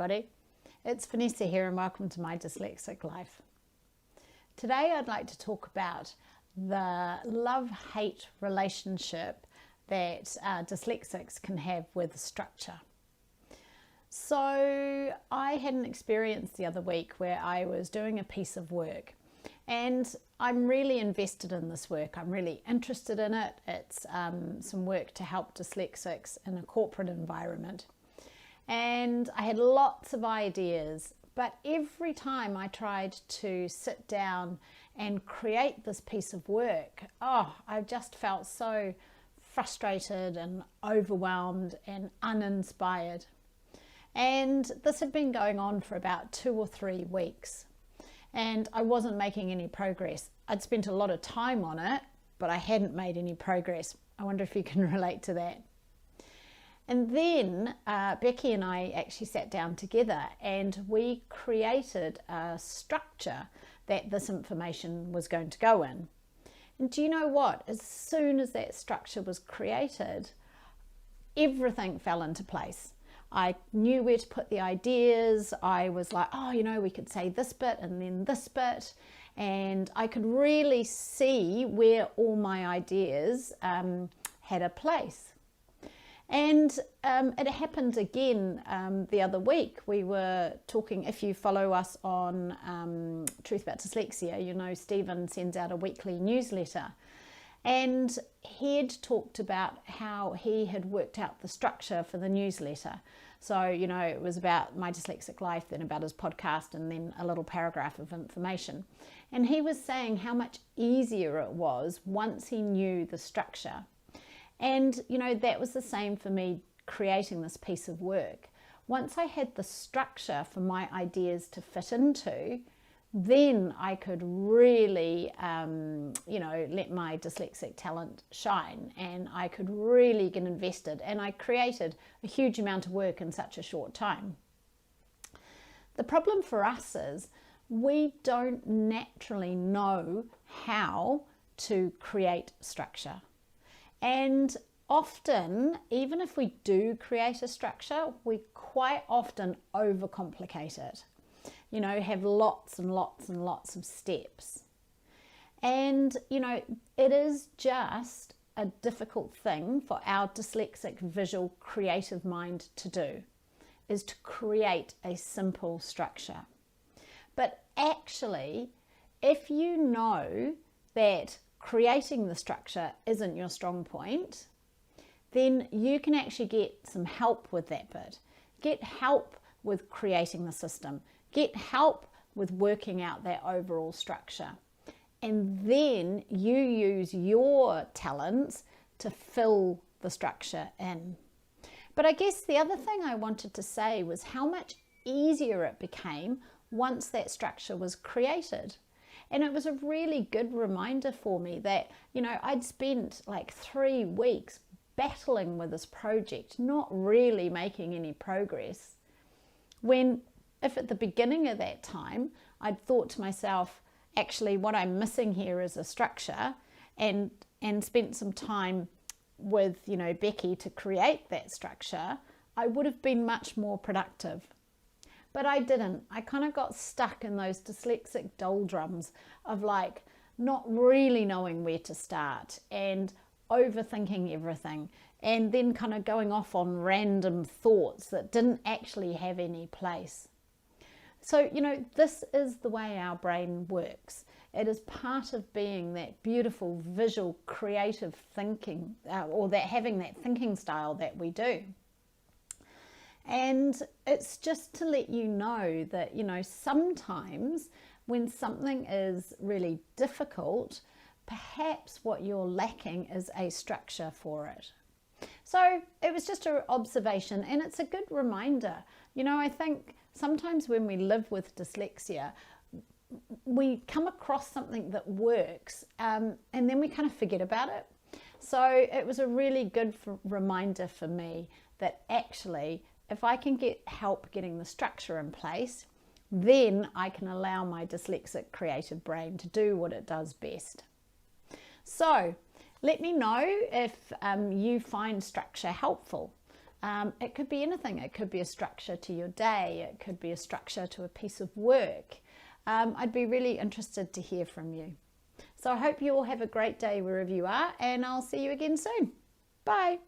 everybody. It's Vanessa here and welcome to my dyslexic life. Today I'd like to talk about the love-hate relationship that dyslexics can have with structure. So I had an experience the other week where I was doing a piece of work and I'm really invested in this work. I'm really interested in it. It's some work to help dyslexics in a corporate environment. And I had lots of ideas, but every time I tried to sit down and create this piece of work, I just felt so frustrated and overwhelmed and uninspired. And this had been going on for about 2 or 3 weeks and I wasn't making any progress. I'd spent a lot of time on it, but I hadn't made any progress. I wonder if you can relate to that. And then Becky and I actually sat down together and we created a structure that this information was going to go in. And do you know what? As soon as that structure was created, everything fell into place. I knew where to put the ideas. I was like, we could say this bit and then this bit. And I could really see where all my ideas had a place. And it happened again the other week. We were talking, if you follow us on Truth About Dyslexia, you know Stephen sends out a weekly newsletter. And he had talked about how he had worked out the structure for the newsletter. So, it was about my dyslexic life, then about his podcast, and then a little paragraph of information. And he was saying how much easier it was once he knew the structure. And, that was the same for me creating this piece of work. Once I had the structure for my ideas to fit into, then I could really, let my dyslexic talent shine and I could really get invested. And I created a huge amount of work in such a short time. The problem for us is we don't naturally know how to create structure. And often, even if we do create a structure, we quite often overcomplicate it. Have lots and lots and lots of steps. And, it is just a difficult thing for our dyslexic visual creative mind to do, is to create a simple structure. But actually, if you know that creating the structure isn't your strong point, then you can actually get some help with that bit. Get help with creating the system. Get help with working out that overall structure. And then you use your talents to fill the structure in. But I guess the other thing I wanted to say was how much easier it became once that structure was created. And it was a really good reminder for me that, I'd spent like 3 weeks battling with this project, not really making any progress. If at the beginning of that time, I'd thought to myself, actually what I'm missing here is a structure and spent some time with, Becky to create that structure, I would have been much more productive. But I didn't. I kind of got stuck in those dyslexic doldrums of like not really knowing where to start and overthinking everything and then kind of going off on random thoughts that didn't actually have any place. So, this is the way our brain works. It is part of being that beautiful, visual, creative thinking or that having that thinking style that we do. And it's just to let you know that, sometimes when something is really difficult, perhaps what you're lacking is a structure for it. So it was just an observation and it's a good reminder. I think sometimes when we live with dyslexia, we come across something that works and then we kind of forget about it. So it was a really good reminder for me that actually, if I can get help getting the structure in place, then I can allow my dyslexic creative brain to do what it does best. So let me know if you find structure helpful. It could be anything. It could be a structure to your day. It could be a structure to a piece of work. I'd be really interested to hear from you. So I hope you all have a great day wherever you are, and I'll see you again soon. Bye.